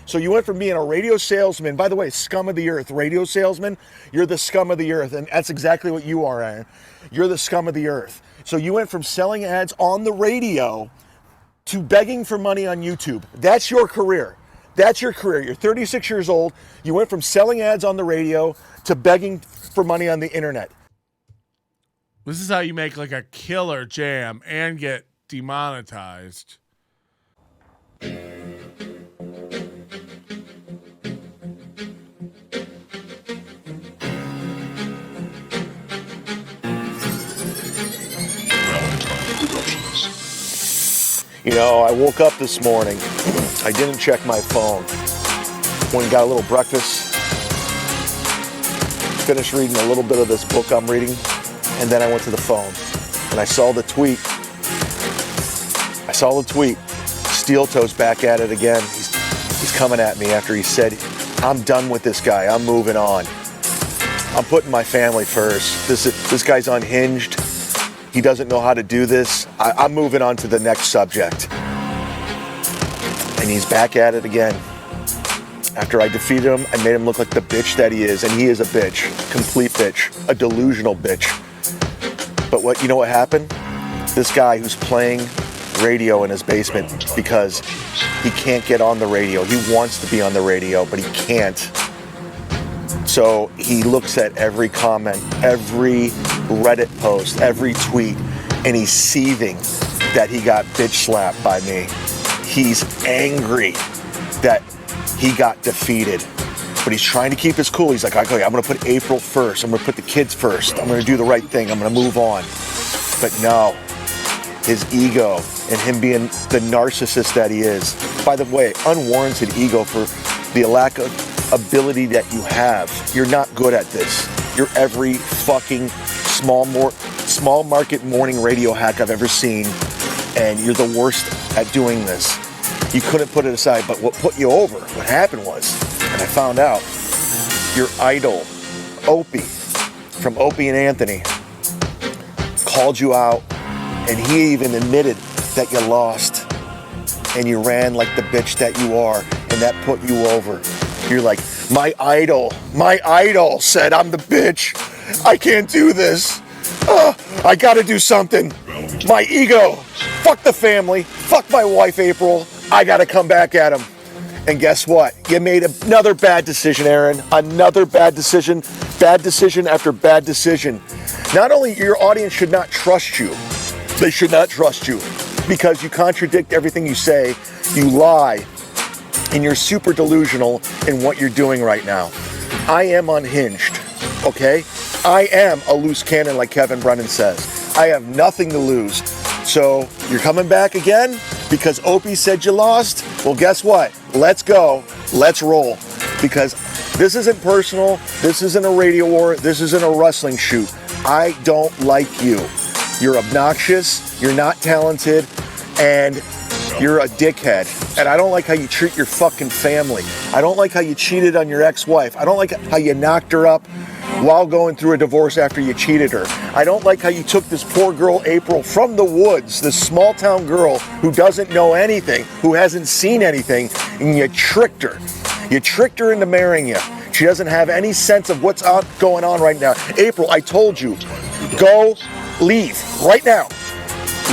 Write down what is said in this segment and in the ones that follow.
So you went from being a radio salesman, by the way, scum of the earth, radio salesman, you're the scum of the earth, and that's exactly what you are, Aaron. You're the scum of the earth. So you went from selling ads on the radio to begging for money on YouTube. That's your career. That's your career. You're 36 years old. You went from selling ads on the radio to begging for money on the internet. This is how you make like a killer jam and get demonetized. You know, I woke up this morning. I didn't check my phone. Went and got a little breakfast. Finished reading a little bit of this book I'm reading. And then I went to the phone. And I saw the tweet. Steel Toe's back at it again. He's coming at me after he said, I'm done with this guy. I'm moving on. I'm putting my family first. This guy's unhinged. He doesn't know how to do this. I'm moving on to the next subject. And he's back at it again. After I defeated him, I made him look like the bitch that he is. And he is a bitch. Complete bitch. A delusional bitch. But you know what happened? This guy who's playing radio in his basement because he can't get on the radio. He wants to be on the radio, but he can't. So he looks at every comment, every Reddit post, every tweet, and he's seething that he got bitch slapped by me. He's angry that he got defeated, but he's trying to keep his cool. He's like, okay, I'm going to put April first. I'm going to put the kids first. I'm going to do the right thing. I'm going to move on. But no, his ego and him being the narcissist that he is. By the way, unwarranted ego for the lack of ability that you have. You're not good at this. You're every fucking small market morning radio hack I've ever seen, and you're the worst at doing this. You couldn't put it aside, but what put you over, what happened was, and I found out, your idol, Opie, from Opie and Anthony, called you out, and he even admitted that you lost, and you ran like the bitch that you are, and that put you over. You're like, my idol said I'm the bitch. I can't do this. I gotta do something. My ego. Fuck the family. Fuck my wife, April. I gotta come back at him. And guess what? You made another bad decision, Aaron. Another bad decision. Bad decision after bad decision. Not only your audience should not trust you, they should not trust you because you contradict everything you say. You lie. And you're super delusional in what you're doing right now. I am unhinged, okay? I am a loose cannon like Kevin Brennan says. I have nothing to lose. So you're coming back again because Opie said you lost? Well, guess what? Let's go. Let's roll. Because this isn't personal. This isn't a radio war. This isn't a wrestling shoot. I don't like you. You're obnoxious. You're not talented. And you're a dickhead, and I don't like how you treat your fucking family. I don't like how you cheated on your ex-wife. I don't like how you knocked her up while going through a divorce after you cheated her. I don't like how you took this poor girl, April, from the woods, this small town girl who doesn't know anything, who hasn't seen anything, and you tricked her. You tricked her into marrying you. She doesn't have any sense of what's going on right now. April, I told you, go, leave, right now.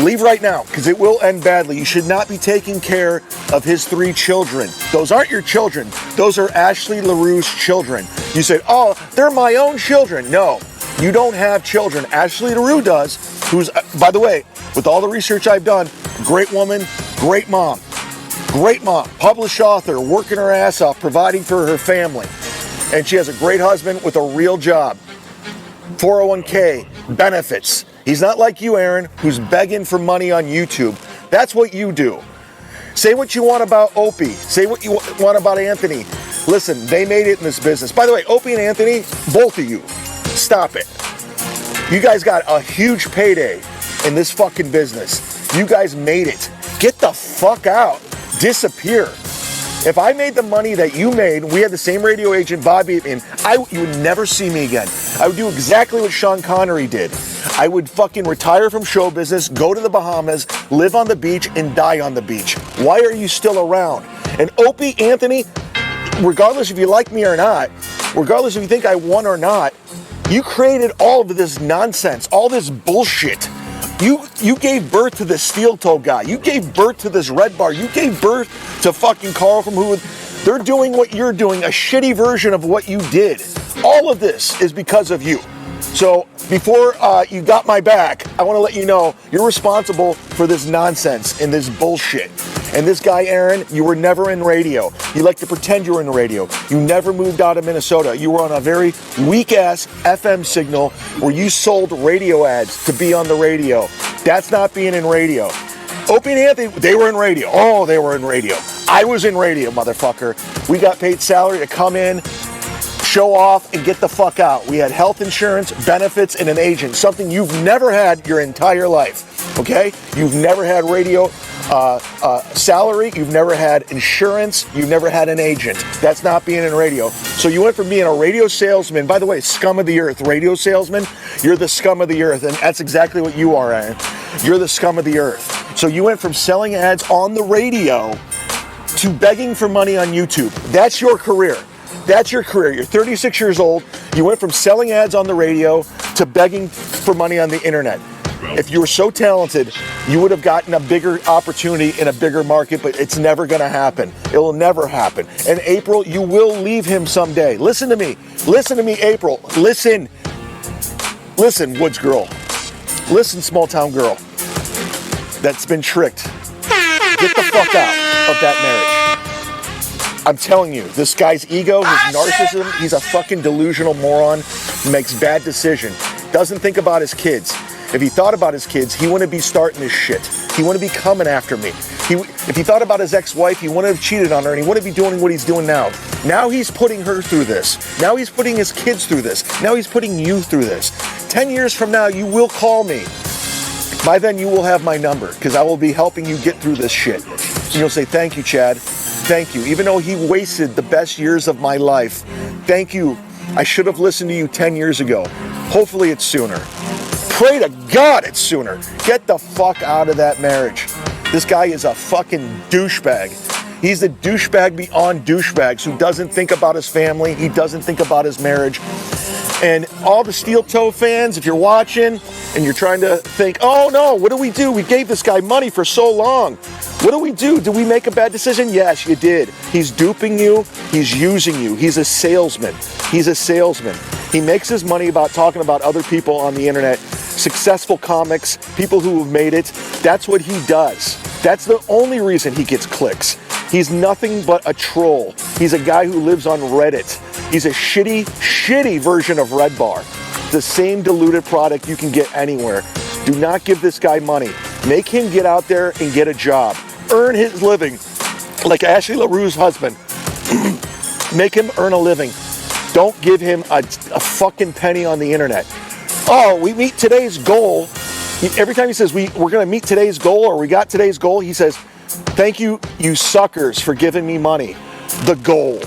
Leave right now, because it will end badly. You should not be taking care of his 3 children. Those aren't your children. Those are Ashley LaRue's children. You said, oh, they're my own children. No, you don't have children. Ashley LaRue does, who's, by the way, with all the research I've done, great woman, great mom. Great mom, published author, working her ass off, providing for her family. And she has a great husband with a real job. 401k, benefits. He's not like you, Aaron, who's begging for money on YouTube. That's what you do. Say what you want about Opie. Say what you want about Anthony. Listen, they made it in this business. By the way, Opie and Anthony, both of you, stop it. You guys got a huge payday in this fucking business. You guys made it. Get the fuck out. Disappear. If I made the money that you made, we had the same radio agent, Bobby, and you would never see me again. I would do exactly what Sean Connery did. I would fucking retire from show business, go to the Bahamas, live on the beach, and die on the beach. Why are you still around? And Opie, Anthony, regardless if you like me or not, regardless if you think I won or not, you created all of this nonsense, all this bullshit. You gave birth to this steel toe guy. You gave birth to this red bar. You gave birth to fucking Carl from Who. They're doing what you're doing, a shitty version of what you did. All of this is because of you. So before you got my back, I want to let you know you're responsible for this nonsense and this bullshit. And this guy, Aaron, you were never in radio. You like to pretend you were in radio. You never moved out of Minnesota. You were on a very weak-ass FM signal where you sold radio ads to be on the radio. That's not being in radio. Opie and Anthony, they were in radio. Oh, they were in radio. I was in radio, motherfucker. We got paid salary to come in, show off, and get the fuck out. We had health insurance, benefits, and an agent, something you've never had your entire life, okay? You've never had radio salary, you've never had insurance, you've never had an agent. That's not being in radio. So you went from being a radio salesman, by the way, scum of the earth, radio salesman, you're the scum of the earth, and that's exactly what you are, Aaron. You're the scum of the earth. So you went from selling ads on the radio to begging for money on YouTube. That's your career. That's your career. You're 36 years old. You went from selling ads on the radio to begging for money on the internet. If you were so talented, you would have gotten a bigger opportunity in a bigger market, but it's never going to happen. It will never happen. And April, you will leave him someday. Listen to me. Listen to me, April. Listen. Listen, Woods girl. Listen, small town girl. That's been tricked. Get the fuck out of that marriage. I'm telling you, this guy's ego, his narcissism, he's a fucking delusional moron, makes bad decisions, doesn't think about his kids. If he thought about his kids, he wouldn't be starting this shit. He wouldn't be coming after me. If he thought about his ex-wife, he wouldn't have cheated on her, and he wouldn't be doing what he's doing now. Now he's putting her through this. Now he's putting his kids through this. Now he's putting you through this. 10 years from now, you will call me. By then, you will have my number, because I will be helping you get through this shit. And you'll say, thank you, Chad. Thank you. Even though he wasted the best years of my life, thank you. I should have listened to you 10 years ago. Hopefully it's sooner. Pray to God it's sooner. Get the fuck out of that marriage. This guy is a fucking douchebag. He's the douchebag beyond douchebags who doesn't think about his family. He doesn't think about his marriage. And all the steel toe fans, if you're watching and you're trying to think, oh no, what do? We gave this guy money for so long. What do we do? Did we make a bad decision? Yes, you did. He's duping you. He's using you. He's a salesman. He's a salesman. He makes his money about talking about other people on the internet, successful comics, people who have made it. That's what he does. That's the only reason he gets clicks. He's nothing but a troll. He's a guy who lives on Reddit. He's a shitty version of Red Bar. The same diluted product you can get anywhere. Do not give this guy money. Make him get out there and get a job. Earn his living like Ashley LaRue's husband. Make him earn a living. Don't give him a fucking penny on the internet. Oh, we meet today's goal. Every time he says we're going to meet today's goal or we got today's goal, he says, thank you, you suckers, for giving me money. The goal.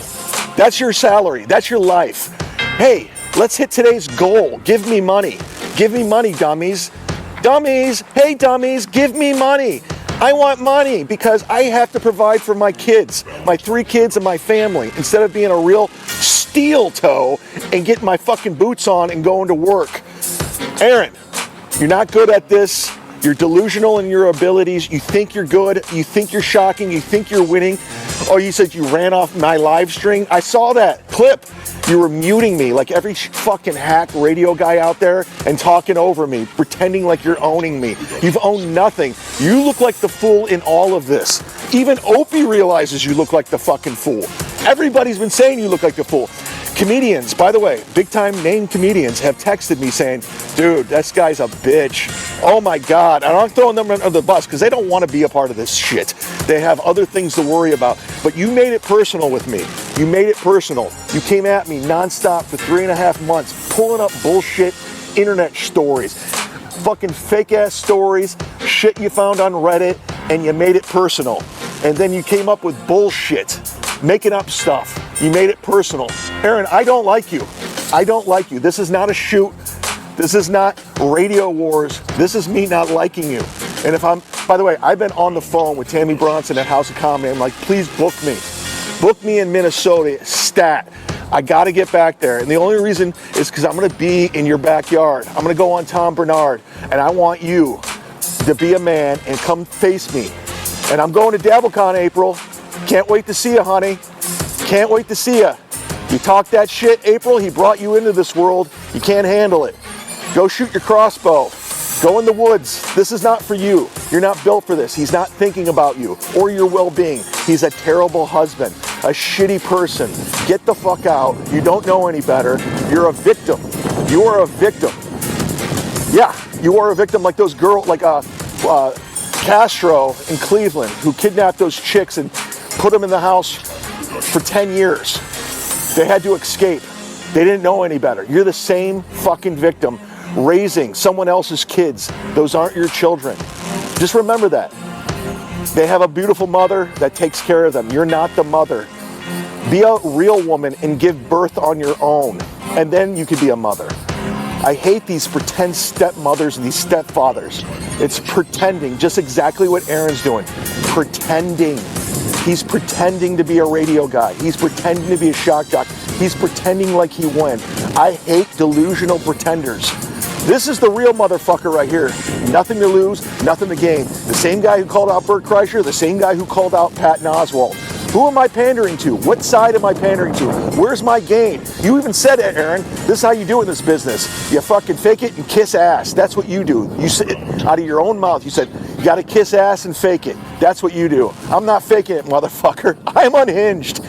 That's your salary. That's your life. Hey, let's hit today's goal. Give me money. Give me money, dummies. Dummies. Hey, dummies, give me money. I want money because I have to provide for my kids, my 3 kids and my family, instead of being a real steel toe and getting my fucking boots on and going to work. Aaron, you're not good at this. You're delusional in your abilities. You think you're good. You think you're shocking. You think you're winning. Oh, you said you ran off my live stream? I saw that clip. You were muting me like every fucking hack radio guy out there and talking over me, pretending like you're owning me. You've owned nothing. You look like the fool in all of this. Even Opie realizes you look like the fucking fool. Everybody's been saying you look like the fool. Comedians, by the way, big time name comedians have texted me saying, dude, this guy's a bitch. Oh my God. And I'm throwing them under the bus because they don't want to be a part of this shit. They have other things to worry about. But you made it personal with me. You made it personal. You came at me nonstop for 3.5 months, pulling up bullshit internet stories, fucking fake ass stories, shit you found on Reddit, and you made it personal. And then you came up with bullshit, making up stuff. You made it personal. Aaron, I don't like you. I don't like you. This is not a shoot. This is not radio wars. This is me not liking you. And if by the way, I've been on the phone with Tammy Bronson at House of Comedy. I'm like, please book me. Book me in Minnesota, stat. I got to get back there. And the only reason is because I'm going to be in your backyard. I'm going to go on Tom Bernard, and I want you to be a man and come face me. And I'm going to DabbleCon April. Can't wait to see you, honey. Can't wait to see you. You talk that shit, April. He brought you into this world. You can't handle it. Go shoot your crossbow. Go in the woods. This is not for you. You're not built for this. He's not thinking about you or your well-being. He's a terrible husband, a shitty person. Get the fuck out. You don't know any better. You're a victim. You are a victim. Yeah, you are a victim like those girls, like Castro in Cleveland, who kidnapped those chicks and put them in the house for 10 years. They had to escape. They didn't know any better. You're the same fucking victim raising someone else's kids. Those aren't your children. Just remember that. They have a beautiful mother that takes care of them. You're not the mother. Be a real woman and give birth on your own, and then you could be a mother. I hate these pretend stepmothers and these stepfathers. It's pretending, just exactly what Aaron's doing. Pretending. He's pretending to be a radio guy. He's pretending to be a shock jock. He's pretending like he won. I hate delusional pretenders. This is the real motherfucker right here. Nothing to lose, nothing to gain. The same guy who called out Bert Kreischer, the same guy who called out Patton Oswalt. Who am I pandering to? What side am I pandering to? Where's my gain? You even said it, Aaron. This is how you do in this business. You fucking fake it and kiss ass. That's what you do. You said it out of your own mouth. You said, you gotta kiss ass and fake it. That's what you do. I'm not faking it, motherfucker. I'm unhinged.